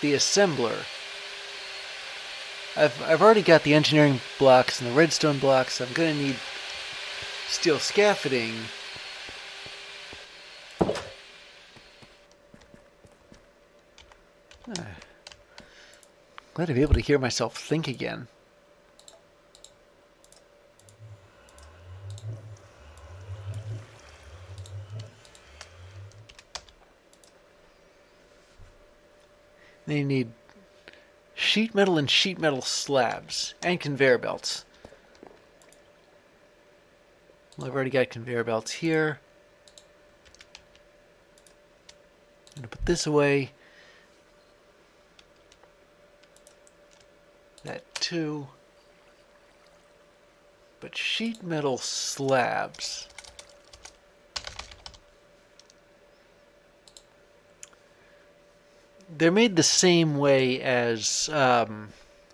the assembler. I've already got the engineering blocks and the redstone blocks. I'm gonna need steel scaffolding. Glad to be able to hear myself think again. Then you need sheet metal and sheet metal slabs and conveyor belts. Well, I've already got conveyor belts here. I'm going to put this away. That too. But sheet metal slabs. They're made the same way as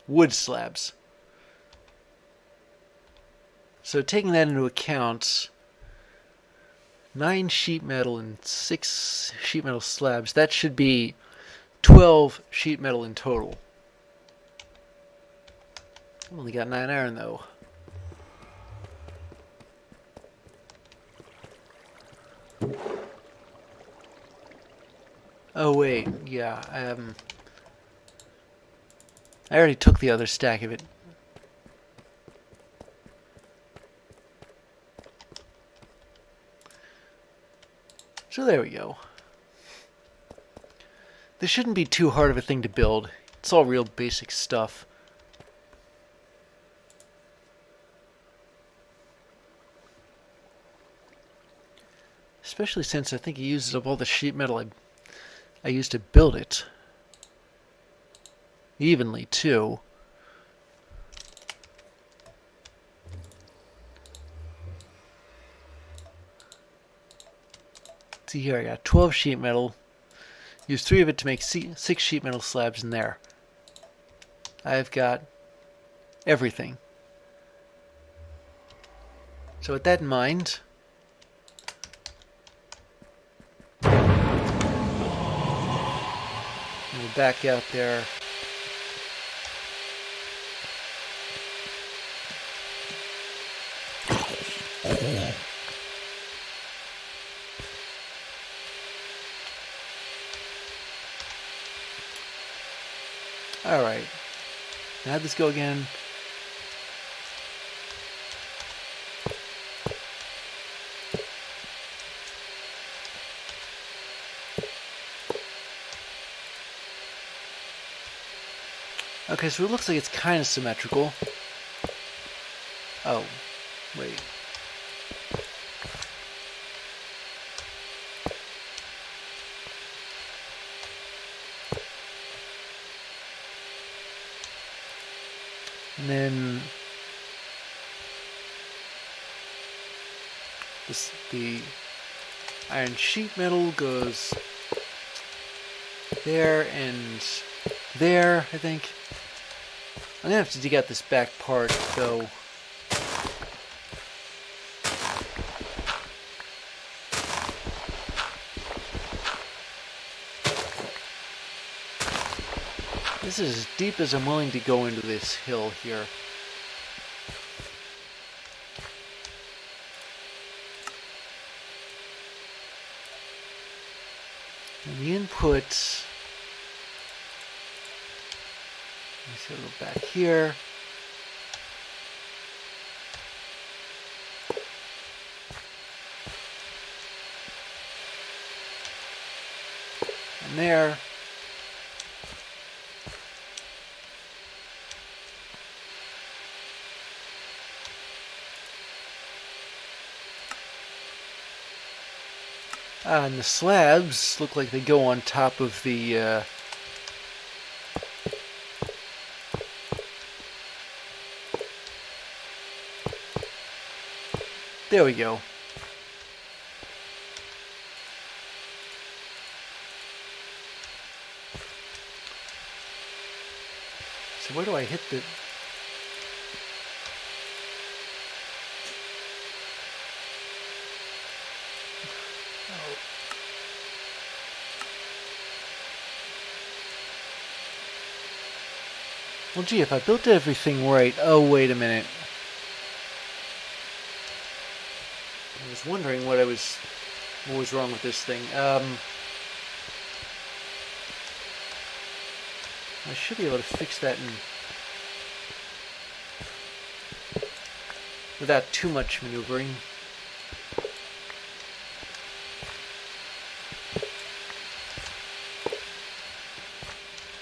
wood slabs. So taking that into account, 9 sheet metal and 6 sheet metal slabs, that should be 12 sheet metal in total. I've only got 9 iron though. Oh wait, yeah, I already took the other stack of it. So there we go. This shouldn't be too hard of a thing to build. It's all real basic stuff. Especially since I think it uses up all the sheet metal I used to build it. Evenly, too. See here, I got 12 sheet metal. Use 3 of it to make 6 sheet metal slabs in there. I've got everything. So with that in mind, I'm going to back out there. Alright, how'd this go again? Okay, so it looks like it's kind of symmetrical. Oh, wait. And then the iron sheet metal goes there and there, I think. I'm gonna have to dig out this back part, though. This is as deep as I'm willing to go into this hill here. And the input, let's go back here. And there. And the slabs look like they go on top of the there we go. So where do I hit the... Well, gee, if I built everything right... Oh, wait a minute. I was wondering what was wrong with this thing. I should be able to fix that without too much maneuvering.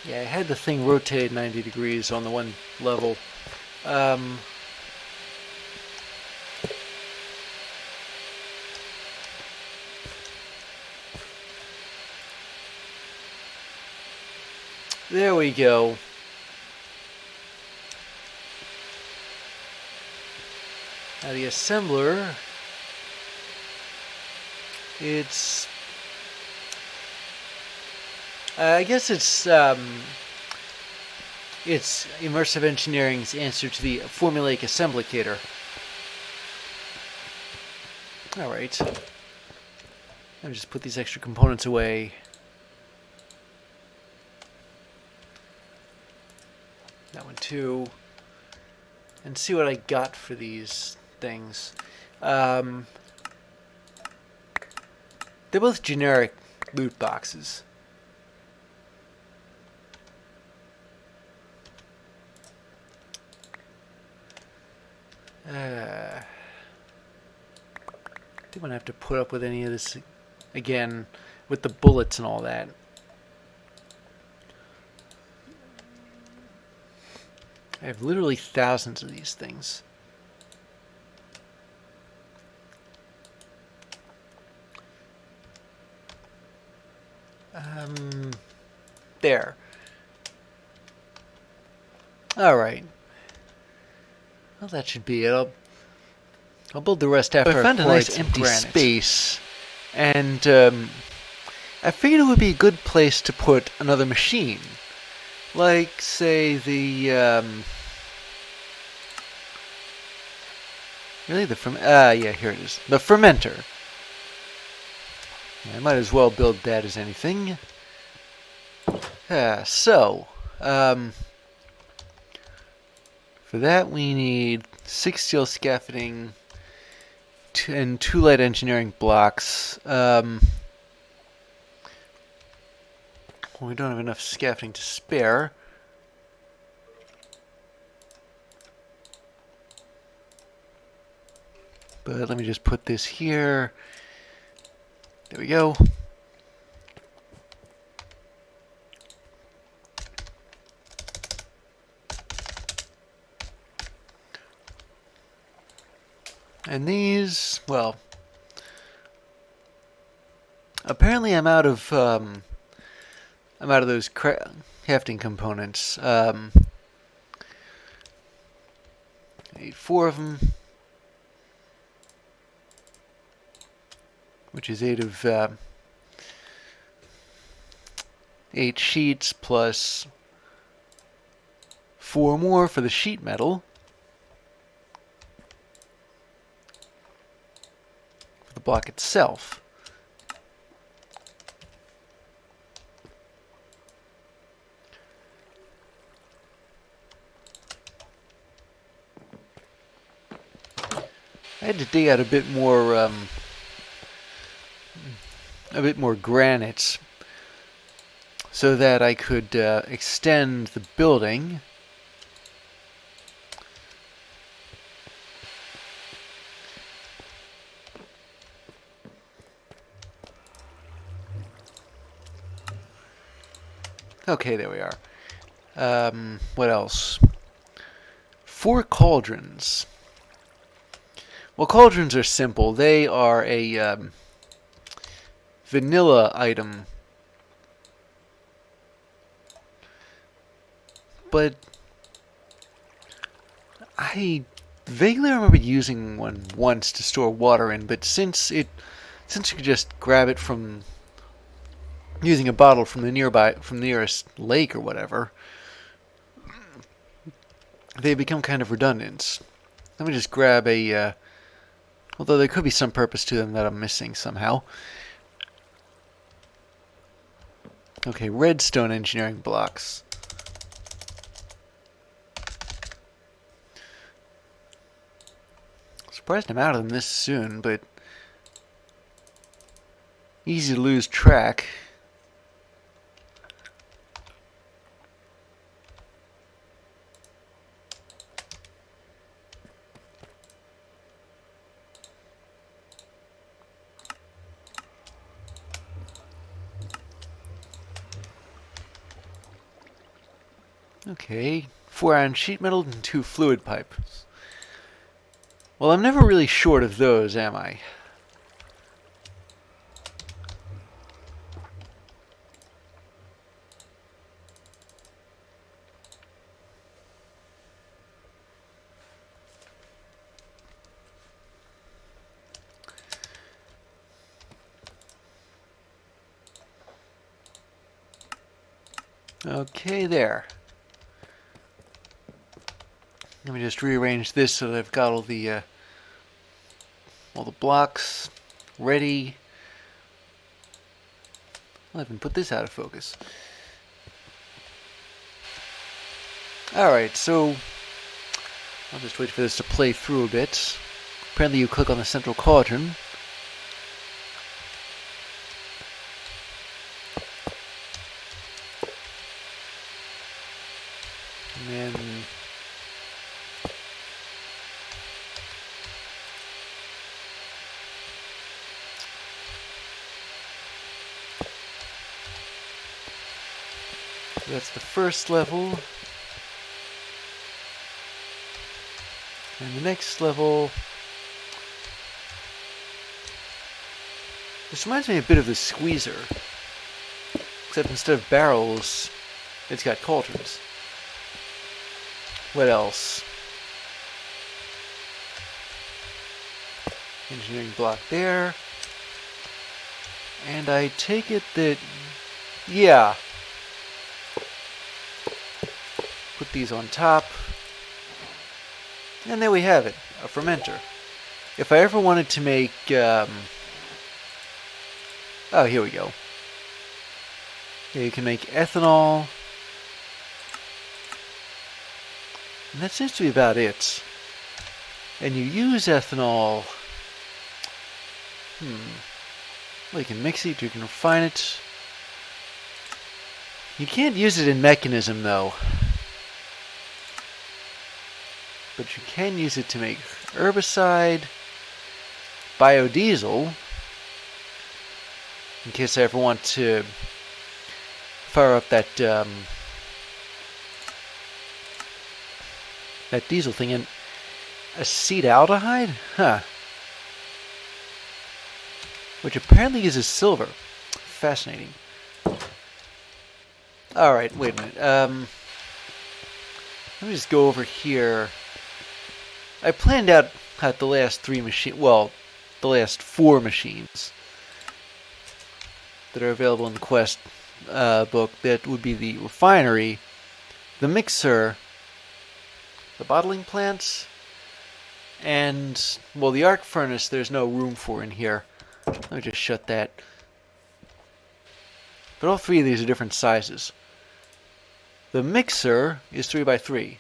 Yeah, I had the thing rotated 90 degrees on the one level. There we go. Now the assembler, it's... I guess it's Immersive Engineering's answer to the formulaic assemblicator. Alright. Let me just put these extra components away. That one too. And see what I got for these things. They're both generic loot boxes. I think I'm gonna have to put up with any of this again with the bullets and all that. I have literally thousands of these things. There. Alright. Well, that should be it. I'll build the rest after I found a nice empty space, and I figured it would be a good place to put another machine, like say the yeah, here it is, the fermenter. I might as well build that as anything. For that we need 6 steel scaffolding and 2 light engineering blocks. We don't have enough scaffolding to spare. But let me just put this here. There we go. And these, well, apparently I'm out of those crafting components. I need 4 of them, which is 8 of 8 sheets plus 4 more for the sheet metal. The block itself. I had to dig out a bit more granite so that I could extend the building. Okay, there we are. What else? 4 cauldrons. Well, cauldrons are simple. They are a vanilla item. But I vaguely remember using one once to store water in, but since you could just grab it from using a bottle from the nearest lake or whatever, they become kind of redundant. Let me just grab a, although there could be some purpose to them that I'm missing somehow. Okay, redstone engineering blocks. Surprised I'm out of them this soon, but easy to lose track. Okay, 4 iron sheet metal and 2 fluid pipes. Well, I'm never really short of those, am I? Okay, there. Let me just rearrange this so that I've got all the blocks ready. I'll even put this out of focus. Alright, so I'll just wait for this to play through a bit. Apparently you click on the central cauldron. And then that's the first level. And the next level, this reminds me a bit of the squeezer, except instead of barrels, it's got cauldrons. What else? Engineering block there. And I take it that, yeah. Put these on top. And there we have it, a fermenter. If I ever wanted to make, oh, here we go. Yeah, you can make ethanol. And that seems to be about it. And you use ethanol. Well, you can mix it, you can refine it. You can't use it in mechanism, though. But you can use it to make herbicide, biodiesel, in case I ever want to fire up that that diesel thing. And acetaldehyde? Huh. Which apparently uses silver. Fascinating. Alright, wait a minute. Let me just go over here. I planned out the last 3 machines, well, the last 4 machines that are available in the quest book. That would be the refinery, the mixer, the bottling plants, and, well, the arc furnace there's no room for in here. Let me just shut that. But all 3 of these are different sizes. The mixer is 3 by 3.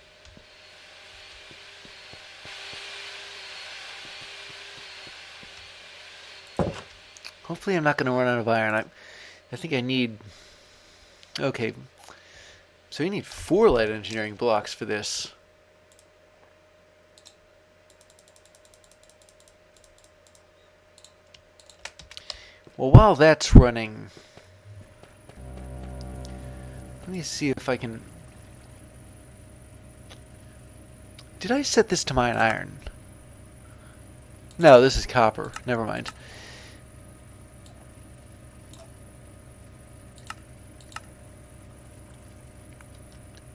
Hopefully I'm not going to run out of iron. I think I need... Okay. So you need 4 light engineering blocks for this. Well, while that's running... Let me see if I can... Did I set this to mine iron? No, this is copper. Never mind.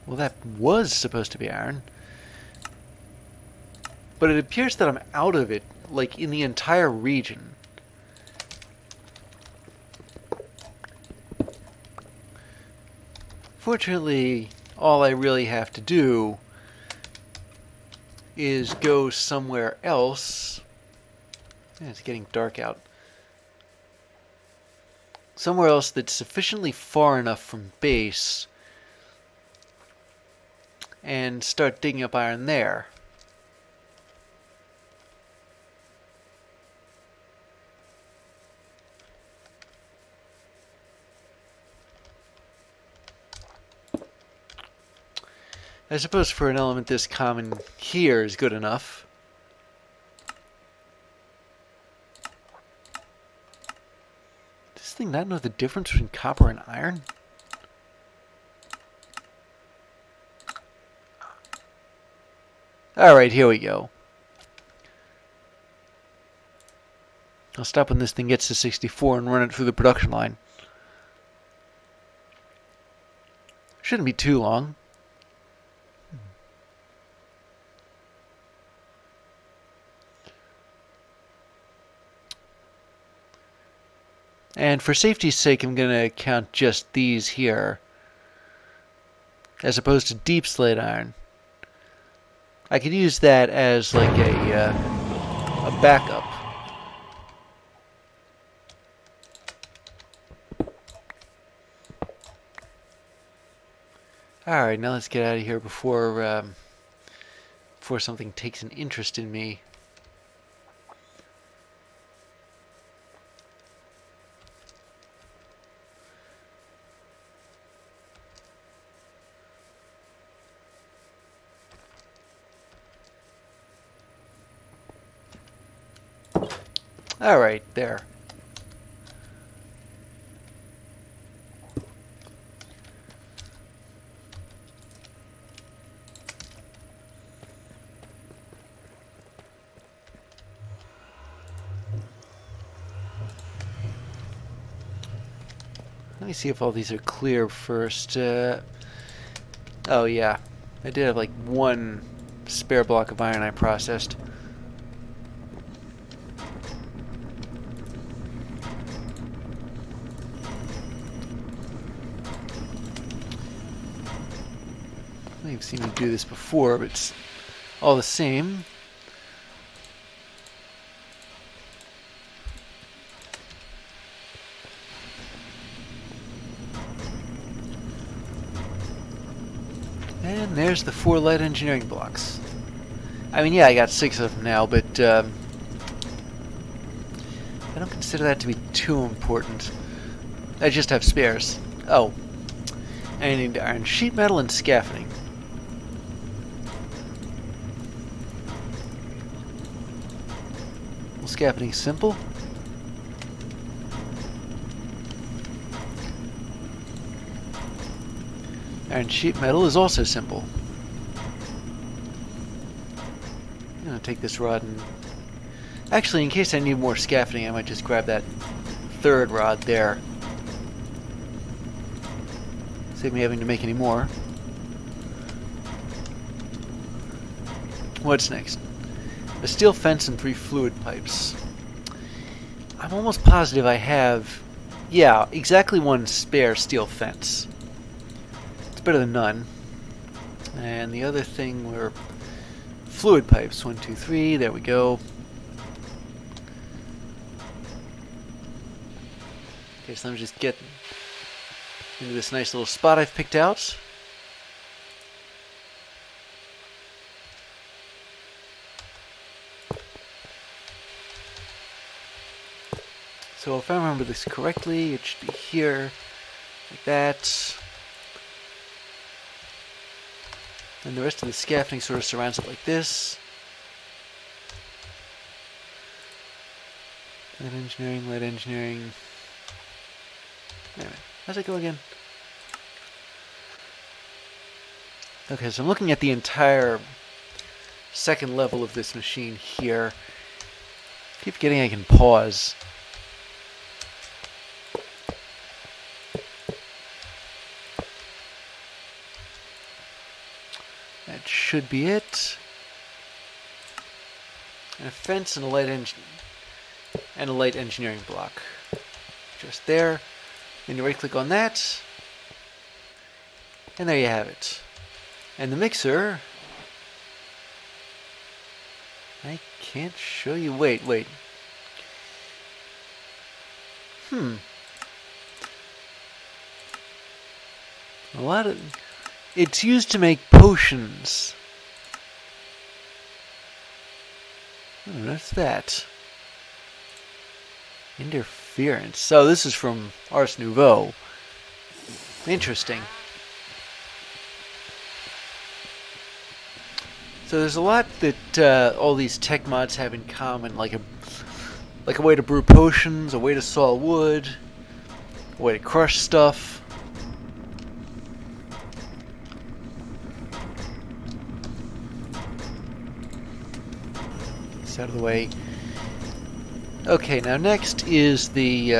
Well, that was supposed to be iron. But it appears that I'm out of it, like, in the entire region. Fortunately, all I really have to do is go somewhere else. It's getting dark out. Somewhere else that's sufficiently far enough from base and start digging up iron there. I suppose for an element this common here is good enough. Does this thing not know the difference between copper and iron? Alright, here we go. I'll stop when this thing gets to 64 and run it through the production line. Shouldn't be too long. And for safety's sake, I'm going to count just these here, as opposed to deep slate iron. I could use that as like a backup. Alright, now let's get out of here before something takes an interest in me. Alright, there. Let me see if all these are clear first. Oh yeah, I did have like one spare block of iron I processed. I've seen me do this before, but it's all the same. And there's the 4 light engineering blocks. I mean, yeah, I got 6 of them now, but I don't consider that to be too important. I just have spares. Oh, I need iron sheet metal and scaffolding. Well, scaffolding's simple. Iron sheet metal is also simple. I'm going to take this rod and... Actually, in case I need more scaffolding, I might just grab that 3rd rod there. Save me having to make any more. What's next? A steel fence and 3 fluid pipes. I'm almost positive I have... Yeah, exactly 1 spare steel fence. Better than none. And the other thing were fluid pipes. 1, 2, 3. There we go. Okay, so let me just get into this nice little spot I've picked out. So if I remember this correctly, it should be here, like that. And the rest of the scaffolding sort of surrounds it like this. Light engineering, light engineering. Wait a minute, how's it go again? Okay, so I'm looking at the entire 2nd level of this machine here. Keep forgetting I can pause. That should be it. And a fence and a light engineering block. Just there. Then you right click on that. And there you have it. And the mixer, I can't show you. Wait. A lot of... It's used to make potions. Oh, what's that? Interference. So this is from Ars Nouveau. Interesting. So there's a lot that all these tech mods have in common, like a way to brew potions, a way to saw wood, a way to crush stuff. This out of the way. Okay, now next is the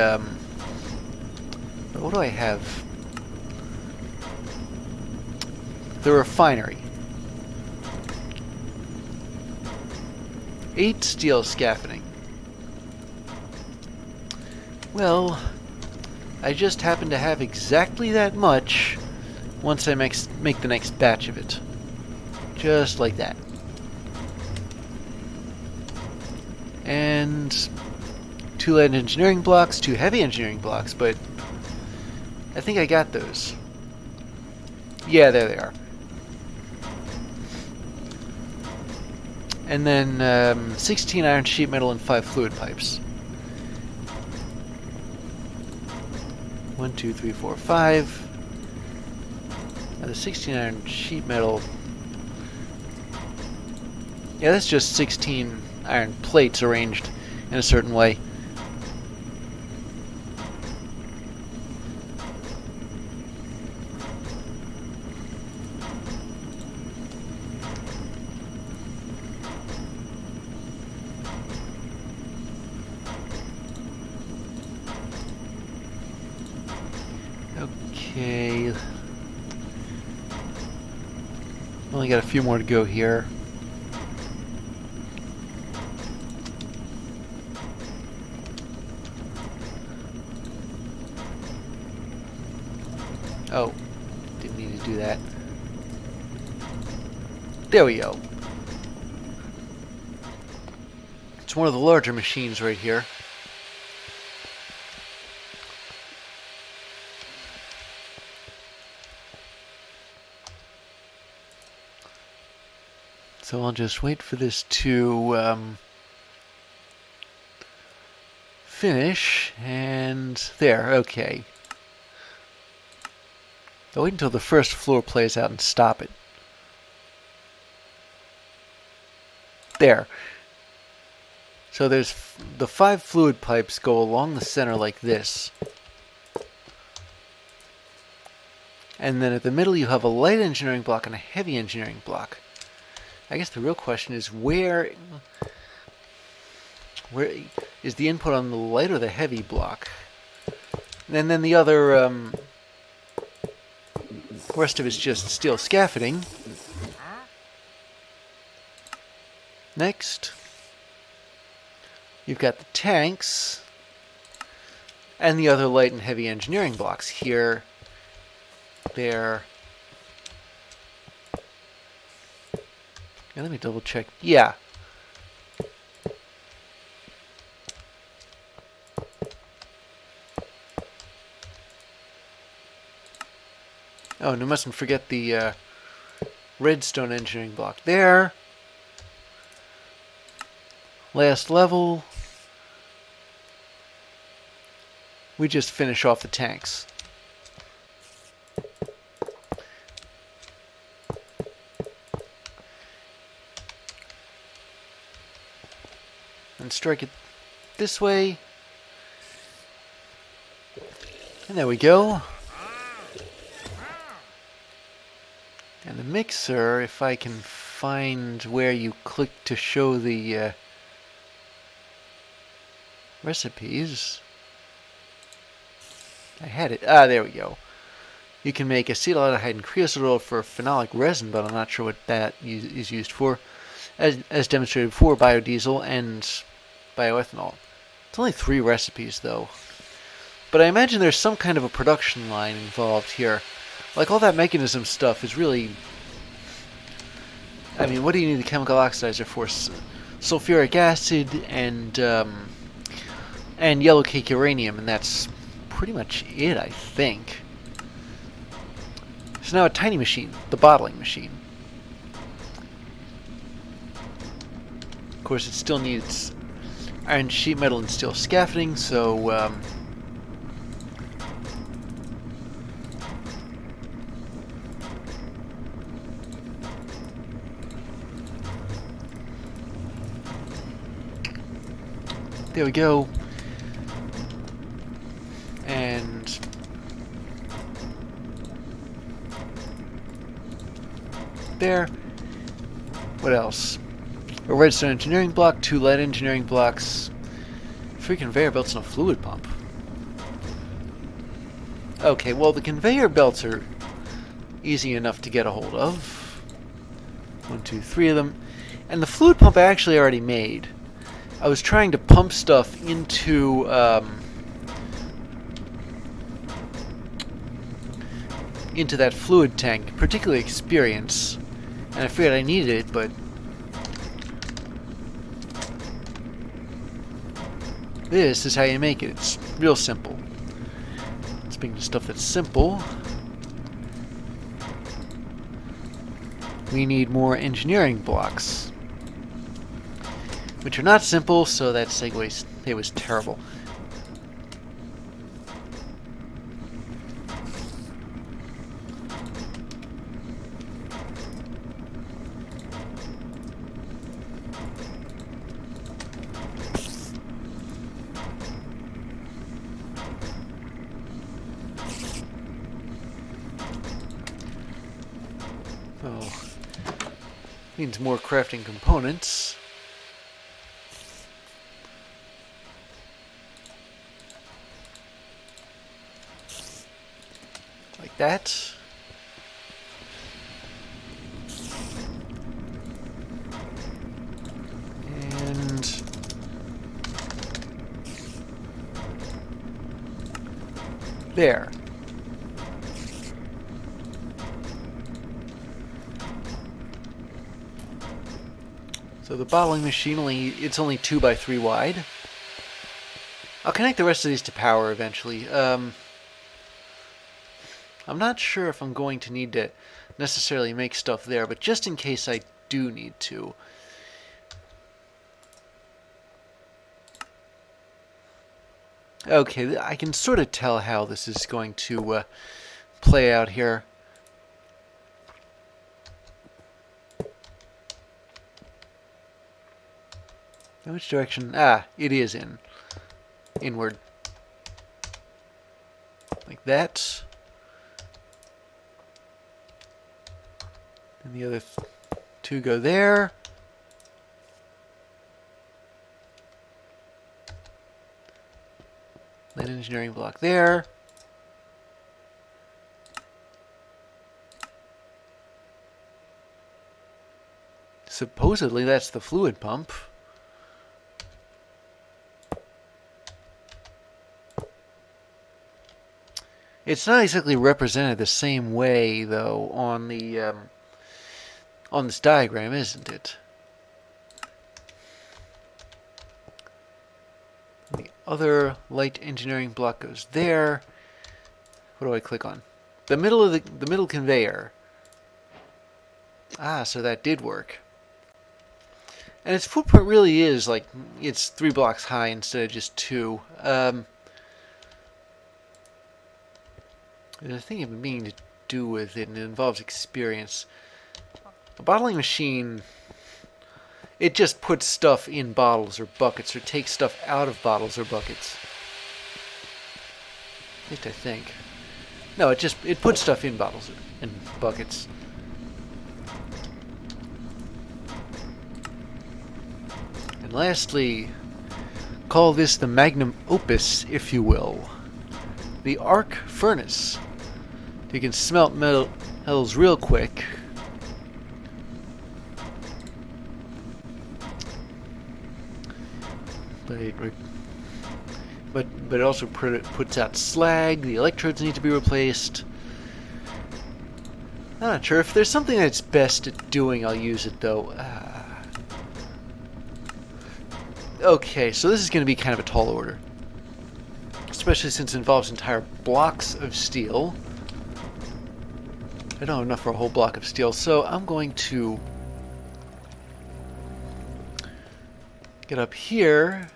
what do I have? The refinery. 8 steel scaffolding. Well, I just happen to have exactly that much once I make the next batch of it. Just like that. And 2 light engineering blocks, 2 heavy engineering blocks, but I think I got those. Yeah, there they are. And then 16 iron sheet metal and 5 fluid pipes. 1, 2, 3, 4, 5. Now the 16 iron sheet metal. Yeah, that's just 16 iron plates arranged in a certain way. Okay. Only got a few more to go here. Oh, didn't need to do that. There we go. It's one of the larger machines right here. So I'll just wait for this to finish, and there, okay. I'll wait until the first floor plays out and stop it. There. So there's the 5 fluid pipes go along the center like this. And then at the middle you have a light engineering block and a heavy engineering block. I guess the real question is where is the input on the light or the heavy block? And then the other rest of it's just steel scaffolding. Next, you've got the tanks and the other light and heavy engineering blocks here, there. Yeah, let me double check. Yeah. Oh, and I mustn't forget the redstone engineering block there. Last level. We just finish off the tanks. And strike it this way. And there we go. And the mixer, if I can find where you click to show the recipes. I had it. Ah, there we go. You can make acetaldehyde and creosote oil for phenolic resin, but I'm not sure what that is used for. As demonstrated before, biodiesel and bioethanol. It's only 3 recipes, though. But I imagine there's some kind of a production line involved here. Like, all that mechanism stuff is really... I mean, what do you need the chemical oxidizer for? Sulfuric acid and yellow cake uranium, and that's pretty much it, I think. So now a tiny machine, the bottling machine. Of course, it still needs iron sheet metal and steel scaffolding, so There we go. And there. What else? A redstone engineering block, 2 lead engineering blocks, 3 conveyor belts, and a fluid pump. Okay, well, the conveyor belts are easy enough to get a hold of. 1, 2, 3 of them. And the fluid pump I actually already made. I was trying to pump stuff into that fluid tank, particularly experience. And I figured I needed it, but this is how you make it. It's real simple. Speaking of stuff that's simple, we need more engineering blocks, which are not simple, so that segue, it was terrible. Oh, needs more crafting components. Like that. And there. So the bottling machine, it's only 2 by 3 wide. I'll connect the rest of these to power eventually. I'm not sure if I'm going to need to necessarily make stuff there, but just in case I do need to. Okay, I can sort of tell how this is going to play out here. In which direction? Ah, it is inward. Like that. And the other 2 go there. Lead engineering block there. Supposedly that's the fluid pump. It's not exactly represented the same way, though, on the on this diagram, isn't it? The other light engineering block goes there. What do I click on? The middle of the middle conveyor. Ah, so that did work. And its footprint really is like it's 3 blocks high instead of just 2. There's a thing I've been meaning to do with it, and it involves experience. A bottling machine, it just puts stuff in bottles or buckets, or takes stuff out of bottles or buckets. At least I think. No, it puts stuff in bottles and buckets. And lastly, call this the magnum opus, if you will. The arc furnace. You can smelt metals real quick. But it also puts out slag. The electrodes need to be replaced. I'm not sure. If there's something that's best at doing, I'll use it, though. Okay, so this is going to be kind of a tall order. Especially since it involves entire blocks of steel. I don't have enough for a whole block of steel, so I'm going to get up here.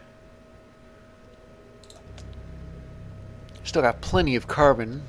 Still got plenty of carbon